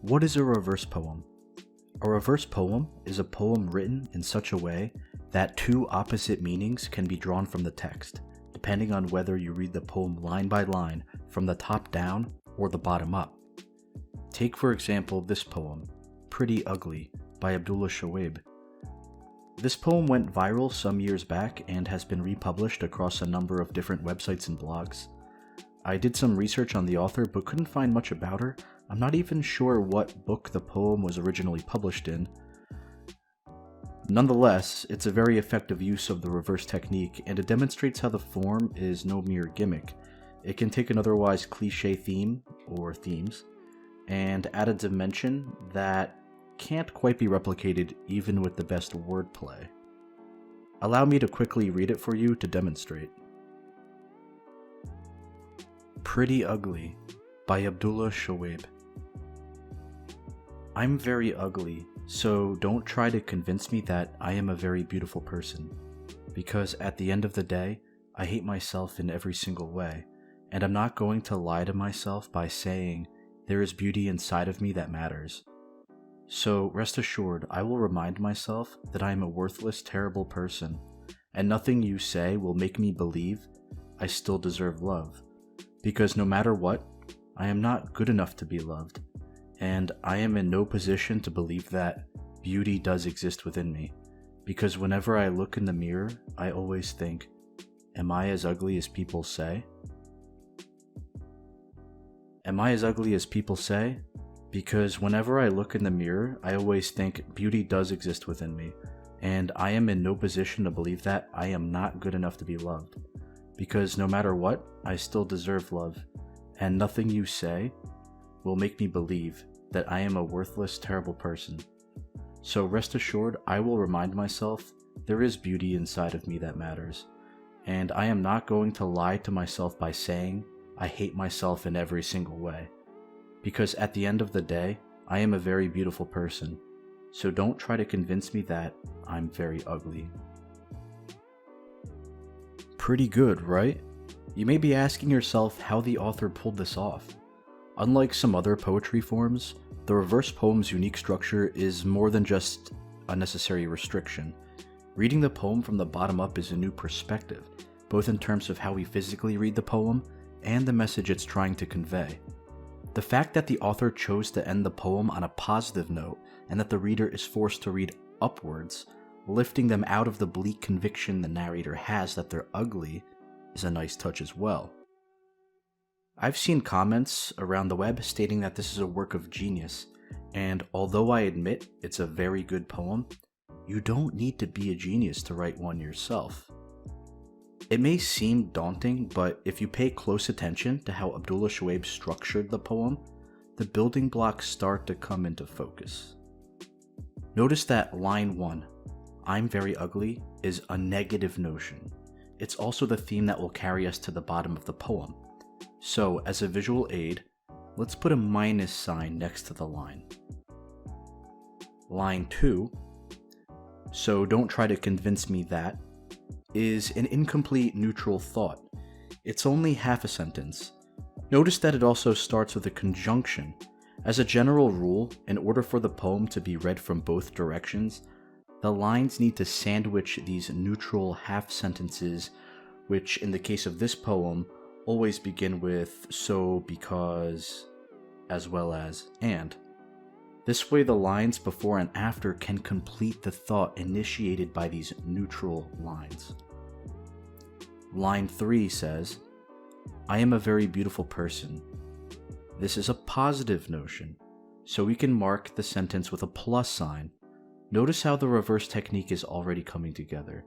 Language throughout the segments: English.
What is a reverse poem? A reverse poem is a poem written in such a way that two opposite meanings can be drawn from the text, depending on whether you read the poem line by line from the top down or the bottom up. Take for example this poem, Pretty Ugly, by Abdullah Shoaib. This poem went viral some years back and has been republished across a number of different websites and blogs. I did some research on the author but couldn't find much about her. I'm not even sure what book the poem was originally published in. Nonetheless, it's a very effective use of the reverse technique, and it demonstrates how the form is no mere gimmick. It can take an otherwise cliché theme, or themes, and add a dimension that can't quite be replicated even with the best wordplay. Allow me to quickly read it for you to demonstrate. Pretty Ugly, by Abdullah Shoaib. I'm very ugly, so don't try to convince me that I am a very beautiful person, because at the end of the day, I hate myself in every single way, and I'm not going to lie to myself by saying there is beauty inside of me that matters. So rest assured, I will remind myself that I am a worthless, terrible person, and nothing you say will make me believe I still deserve love, because no matter what, I am not good enough to be loved. And I am in no position to believe that beauty does exist within me, because whenever I look in the mirror, I always think, am I as ugly as people say? Am I as ugly as people say? Because whenever I look in the mirror, I always think beauty does exist within me, and I am in no position to believe that I am not good enough to be loved, because no matter what, I still deserve love, and nothing you say will make me believe that I am a worthless, terrible person. So rest assured, I will remind myself there is beauty inside of me that matters, and I am not going to lie to myself by saying I hate myself in every single way, because at the end of the day, I am a very beautiful person, so don't try to convince me that I'm very ugly. Pretty good, right? You may be asking yourself how the author pulled this off. Unlike some other poetry forms, the reverse poem's unique structure is more than just a necessary restriction. Reading the poem from the bottom up is a new perspective, both in terms of how we physically read the poem and the message it's trying to convey. The fact that the author chose to end the poem on a positive note and that the reader is forced to read upwards, lifting them out of the bleak conviction the narrator has that they're ugly, is a nice touch as well. I've seen comments around the web stating that this is a work of genius, and although I admit it's a very good poem, you don't need to be a genius to write one yourself. It may seem daunting, but if you pay close attention to how Abdullah Shoaib structured the poem, the building blocks start to come into focus. Notice that line 1, I'm very ugly, is a negative notion. It's also the theme that will carry us to the bottom of the poem. So, as a visual aid, let's put a minus sign next to the line. Line 2, so don't try to convince me that, is an incomplete neutral thought. It's only half a sentence. Notice that it also starts with a conjunction. As a general rule, in order for the poem to be read from both directions, the lines need to sandwich these neutral half sentences, which in the case of this poem, always begin with so, because, as well as, and. This way the lines before and after can complete the thought initiated by these neutral lines. Line 3 says, I am a very beautiful person. This is a positive notion, so we can mark the sentence with a plus sign. Notice how the reverse technique is already coming together.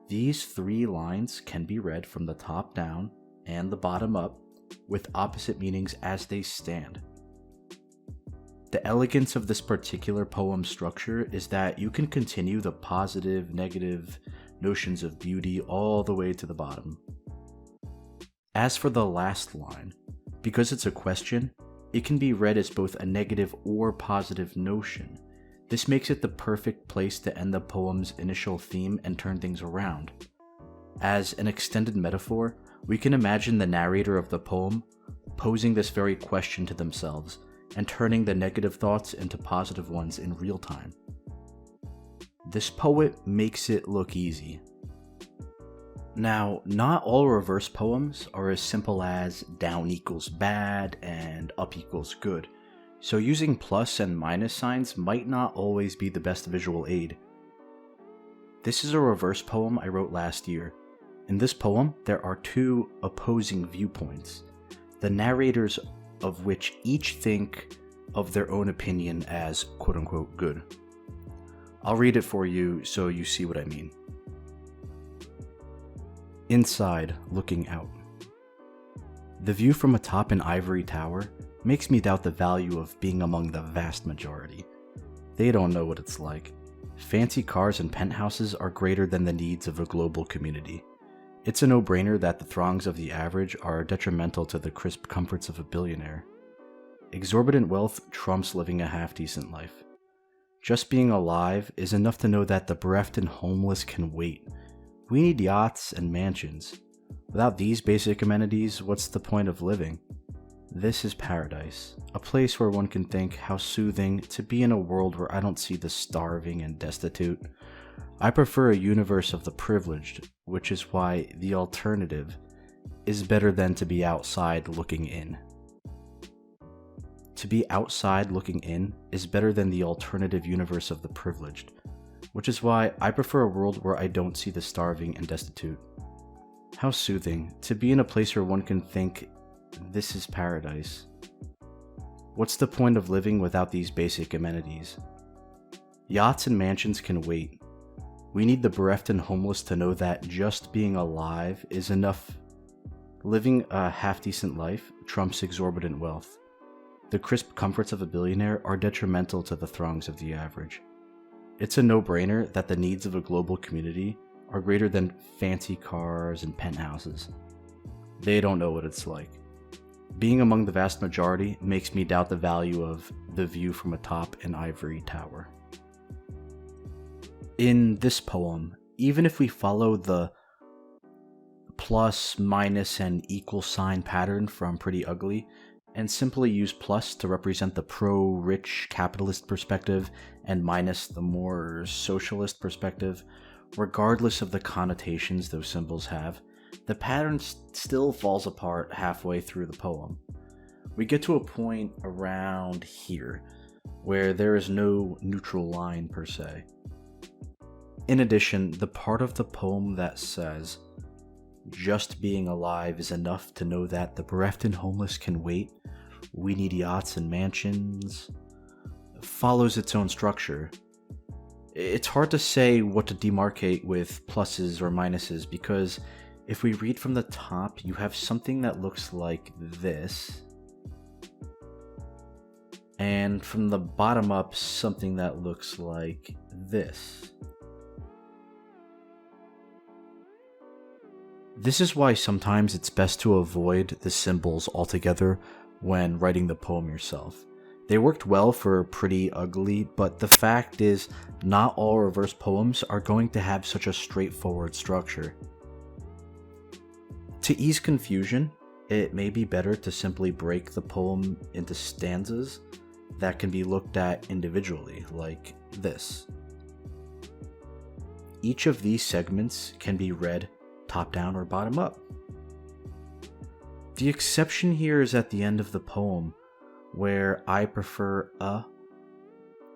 These 3 lines can be read from the top down and the bottom up, with opposite meanings as they stand. The elegance of this particular poem structure is that you can continue the positive, negative notions of beauty all the way to the bottom. As for the last line, because it's a question, it can be read as both a negative or positive notion. This makes it the perfect place to end the poem's initial theme and turn things around. As an extended metaphor, we can imagine the narrator of the poem posing this very question to themselves and turning the negative thoughts into positive ones in real time. This poet makes it look easy. Now, not all reverse poems are as simple as down equals bad and up equals good, so using plus and minus signs might not always be the best visual aid. This is a reverse poem I wrote last year. In this poem, there are two opposing viewpoints, the narrators of which each think of their own opinion as quote-unquote good. I'll read it for you so you see what I mean. Inside, looking out. The view from atop an ivory tower makes me doubt the value of being among the vast majority. They don't know what it's like. Fancy cars and penthouses are greater than the needs of a global community. It's a no-brainer that the throngs of the average are detrimental to the crisp comforts of a billionaire. Exorbitant wealth trumps living a half-decent life. Just being alive is enough to know that the bereft and homeless can wait. We need yachts and mansions. Without these basic amenities, what's the point of living? This is paradise, a place where one can think how soothing to be in a world where I don't see the starving and destitute. I prefer a universe of the privileged, which is why the alternative is better than to be outside looking in. To be outside looking in is better than the alternative universe of the privileged, which is why I prefer a world where I don't see the starving and destitute. How soothing to be in a place where one can think, this is paradise. What's the point of living without these basic amenities? Yachts and mansions can wait. We need the bereft and homeless to know that just being alive is enough. Living a half-decent life trumps exorbitant wealth. The crisp comforts of a billionaire are detrimental to the throngs of the average. It's a no-brainer that the needs of a global community are greater than fancy cars and penthouses. They don't know what it's like. Being among the vast majority makes me doubt the value of the view from atop an ivory tower. In this poem, even if we follow the plus, minus, and equal sign pattern from Pretty Ugly, and simply use plus to represent the pro-rich capitalist perspective and minus the more socialist perspective, regardless of the connotations those symbols have, the pattern still falls apart halfway through the poem. We get to a point around here, where there is no neutral line per se. In addition, the part of the poem that says, just being alive is enough to know that the bereft and homeless can wait, we need yachts and mansions, follows its own structure. It's hard to say what to demarcate with pluses or minuses because if we read from the top, you have something that looks like this, and from the bottom up, something that looks like this. This is why sometimes it's best to avoid the symbols altogether when writing the poem yourself. They worked well for Pretty Ugly, but the fact is, not all reverse poems are going to have such a straightforward structure. To ease confusion, it may be better to simply break the poem into stanzas that can be looked at individually, like this. Each of these segments can be read top down or bottom up. The exception here is at the end of the poem, where I prefer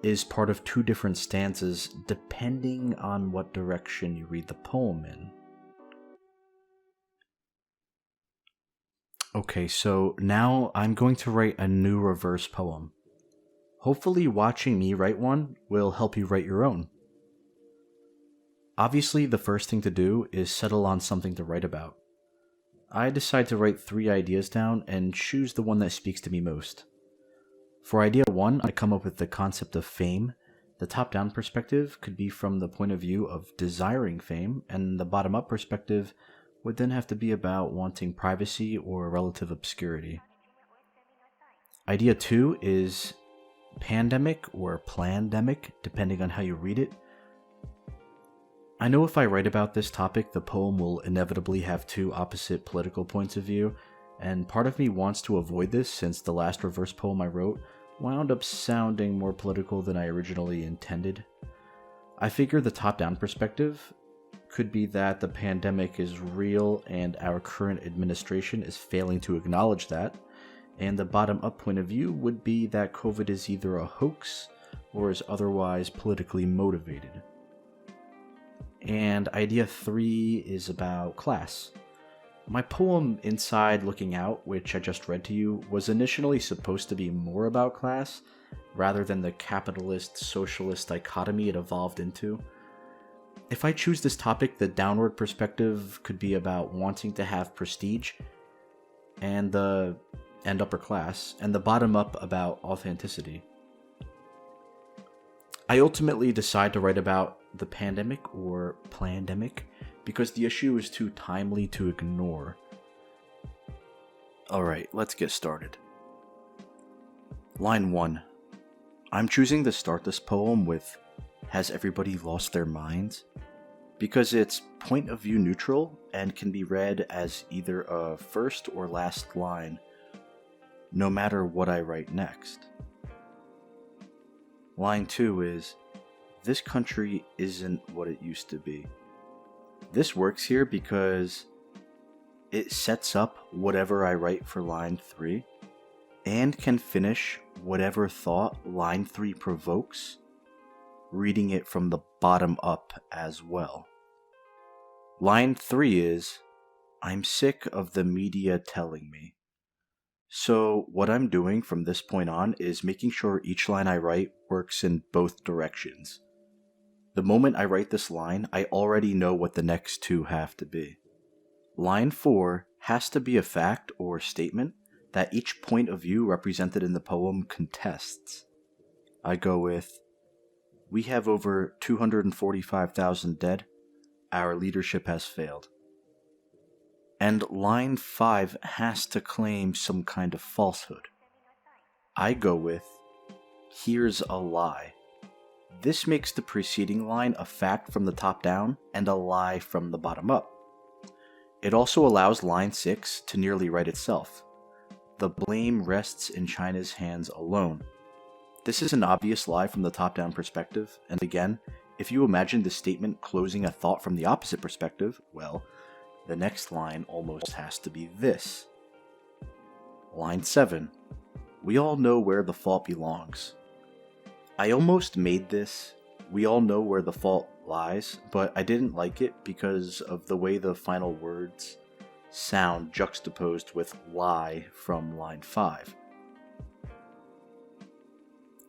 is part of two different stanzas depending on what direction you read the poem in. Okay, so now I'm going to write a new reverse poem. Hopefully watching me write one will help you write your own. Obviously, the first thing to do is settle on something to write about. I decide to write 3 ideas down and choose the one that speaks to me most. For idea 1, I come up with the concept of fame. The top-down perspective could be from the point of view of desiring fame, and the bottom-up perspective would then have to be about wanting privacy or relative obscurity. Idea 2 is pandemic or plandemic, depending on how you read it. I know if I write about this topic, the poem will inevitably have 2 opposite political points of view, and part of me wants to avoid this since the last reverse poem I wrote wound up sounding more political than I originally intended. I figure the top-down perspective could be that the pandemic is real and our current administration is failing to acknowledge that, and the bottom-up point of view would be that COVID is either a hoax or is otherwise politically motivated. And idea 3 is about class. My poem Inside Looking Out, which I just read to you, was initially supposed to be more about class, rather than the capitalist-socialist dichotomy it evolved into. If I choose this topic, the downward perspective could be about wanting to have prestige, and upper class, and the bottom up about authenticity. I ultimately decide to write about the pandemic or plandemic because the issue is too timely to ignore. Alright, let's get started. Line 1. I'm choosing to start this poem with "Has everybody lost their minds?" because it's point of view neutral and can be read as either a first or last line, no matter what I write next. Line 2 is, "This country isn't what it used to be." This works here because it sets up whatever I write for line 3 and can finish whatever thought line 3 provokes, reading it from the bottom up as well. Line 3 is, "I'm sick of the media telling me." So what I'm doing from this point on is making sure each line I write works in both directions. The moment I write this line, I already know what the next two have to be. Line 4 has to be a fact or statement that each point of view represented in the poem contests. I go with, "We have over 245,000 dead. Our leadership has failed." And line 5 has to claim some kind of falsehood. I go with, "Here's a lie." This makes the preceding line a fact from the top down and a lie from the bottom up. It also allows line 6 to nearly write itself. The blame rests in China's hands alone. This is an obvious lie from the top-down perspective, and again, if you imagine the statement closing a thought from the opposite perspective, well, the next line almost has to be this. Line 7. We all know where the fault belongs. I almost made this, "We all know where the fault lies," but I didn't like it because of the way the final words sound juxtaposed with lie from line 5.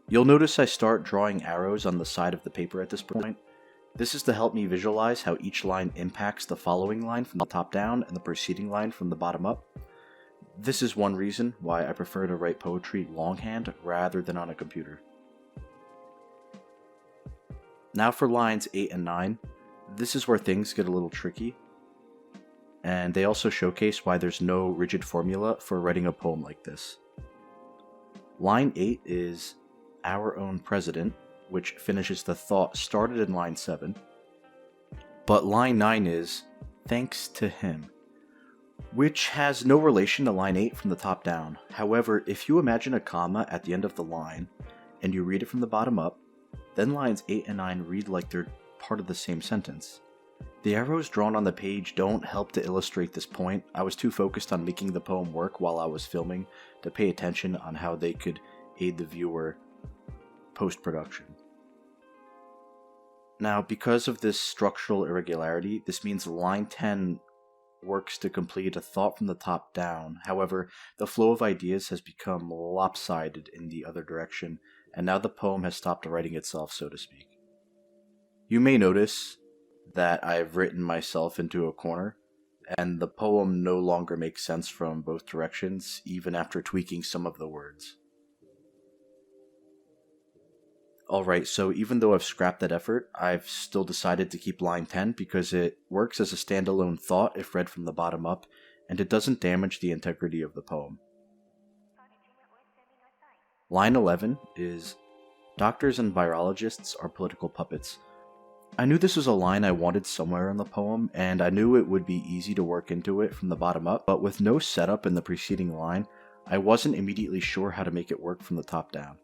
You'll notice I start drawing arrows on the side of the paper at this point. This is to help me visualize how each line impacts the following line from the top down and the preceding line from the bottom up. This is one reason why I prefer to write poetry longhand rather than on a computer. Now for lines 8 and 9, this is where things get a little tricky, and they also showcase why there's no rigid formula for writing a poem like this. Line 8 is "Our own president," which finishes the thought started in line 7, but line 9 is "Thanks to him," which has no relation to line 8 from the top down. However, if you imagine a comma at the end of the line, and you read it from the bottom up, then lines 8 and 9 read like they're part of the same sentence. The arrows drawn on the page don't help to illustrate this point. I was too focused on making the poem work while I was filming to pay attention on how they could aid the viewer post-production. Now, because of this structural irregularity, this means line 10 works to complete a thought from the top down. However, the flow of ideas has become lopsided in the other direction, and now the poem has stopped writing itself, so to speak. You may notice that I've written myself into a corner, and the poem no longer makes sense from both directions, even after tweaking some of the words. Alright, so even though I've scrapped that effort, I've still decided to keep line 10 because it works as a standalone thought if read from the bottom up, and it doesn't damage the integrity of the poem. Line 11 is "Doctors and virologists are political puppets." I knew this was a line I wanted somewhere in the poem, and I knew it would be easy to work into it from the bottom up, but with no setup in the preceding line, I wasn't immediately sure how to make it work from the top down.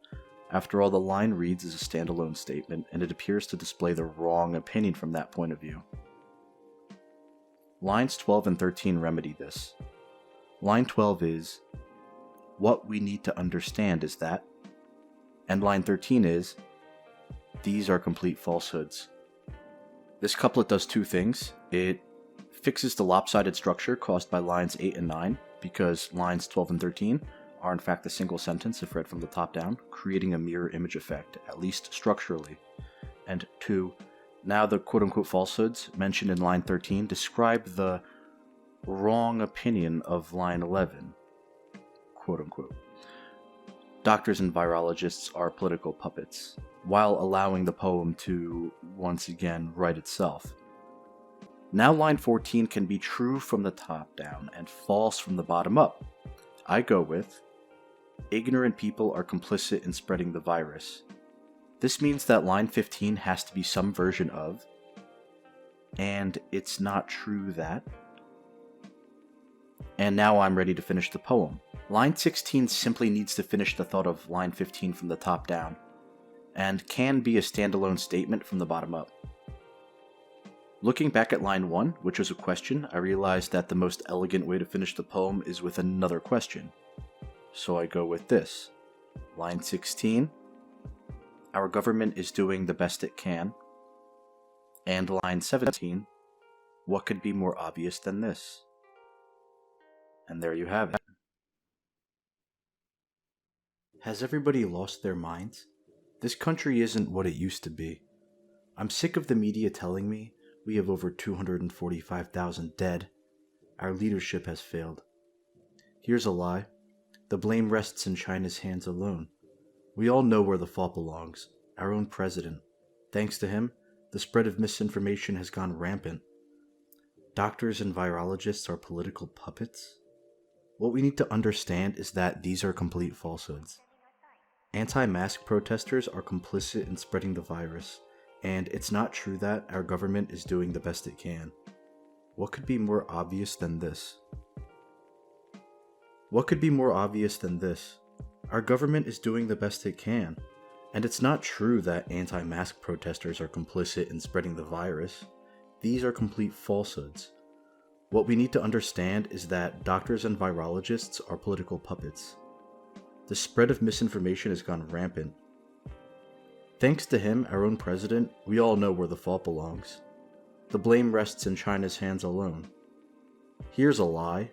After all, the line reads as a standalone statement, and it appears to display the wrong opinion from that point of view. Lines 12 and 13 remedy this. Line 12 is, "What we need to understand is that," and line 13 is, "These are complete falsehoods." This couplet does two things. It fixes the lopsided structure caused by lines 8 and 9, because lines 12 and 13 are in fact a single sentence if read from the top down, creating a mirror image effect, at least structurally. And 2, now the quote-unquote falsehoods mentioned in line 13 describe the wrong opinion of line 11, quote-unquote. Doctors and virologists are political puppets, while allowing the poem to, once again, write itself. Now line 14 can be true from the top down and false from the bottom up. I go with, "Ignorant people are complicit in spreading the virus." This means that line 15 has to be some version of, "And it's not true that." And now I'm ready to finish the poem. Line 16 simply needs to finish the thought of line 15 from the top down, and can be a standalone statement from the bottom up. Looking back at line 1, which was a question, I realized that the most elegant way to finish the poem is with another question. So I go with this. Line 16, "Our government is doing the best it can." And line 17, "What could be more obvious than this?" And there you have it. Has everybody lost their minds? This country isn't what it used to be. I'm sick of the media telling me we have over 245,000 dead. Our leadership has failed. Here's a lie. The blame rests in China's hands alone. We all know where the fault belongs. Our own president. Thanks to him, the spread of misinformation has gone rampant. Doctors and virologists are political puppets? What we need to understand is that these are complete falsehoods. Anti-mask protesters are complicit in spreading the virus, and it's not true that our government is doing the best it can. What could be more obvious than this? What could be more obvious than this? Our government is doing the best it can, and it's not true that anti-mask protesters are complicit in spreading the virus. These are complete falsehoods. What we need to understand is that doctors and virologists are political puppets. The spread of misinformation has gone rampant. Thanks to him, our own president, we all know where the fault belongs. The blame rests in China's hands alone. Here's a lie.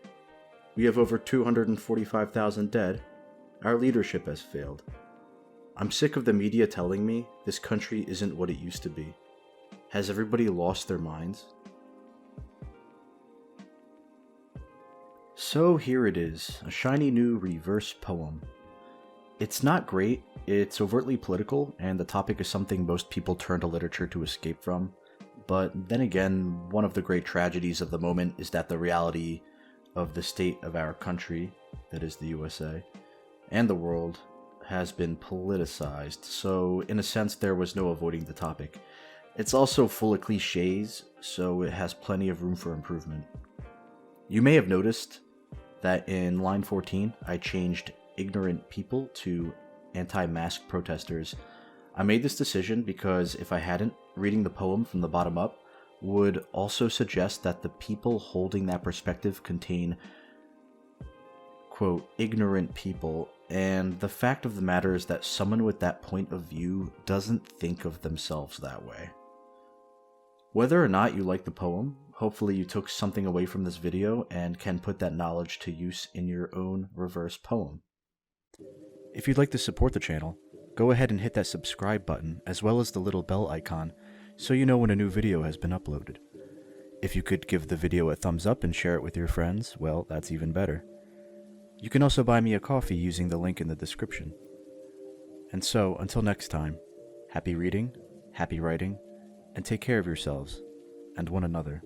We have over 245,000 dead. Our leadership has failed. I'm sick of the media telling me this country isn't what it used to be. Has everybody lost their minds? So here it is, a shiny new reverse poem. It's not great, it's overtly political, and the topic is something most people turn to literature to escape from. But then again, one of the great tragedies of the moment is that the reality of the state of our country, that is the USA, and the world, has been politicized, so in a sense there was no avoiding the topic. It's also full of cliches, so it has plenty of room for improvement. You may have noticed that in line 14, I changed ignorant people to anti-mask protesters. I made this decision because if I hadn't, reading the poem from the bottom up would also suggest that the people holding that perspective contain, quote, ignorant people, and the fact of the matter is that someone with that point of view doesn't think of themselves that way. Whether or not you like the poem, hopefully you took something away from this video and can put that knowledge to use in your own reverse poem. If you'd like to support the channel, go ahead and hit that subscribe button as well as the little bell icon so you know when a new video has been uploaded. If you could give the video a thumbs up and share it with your friends, well, that's even better. You can also buy me a coffee using the link in the description. And so, until next time, happy reading, happy writing, and take care of yourselves and one another.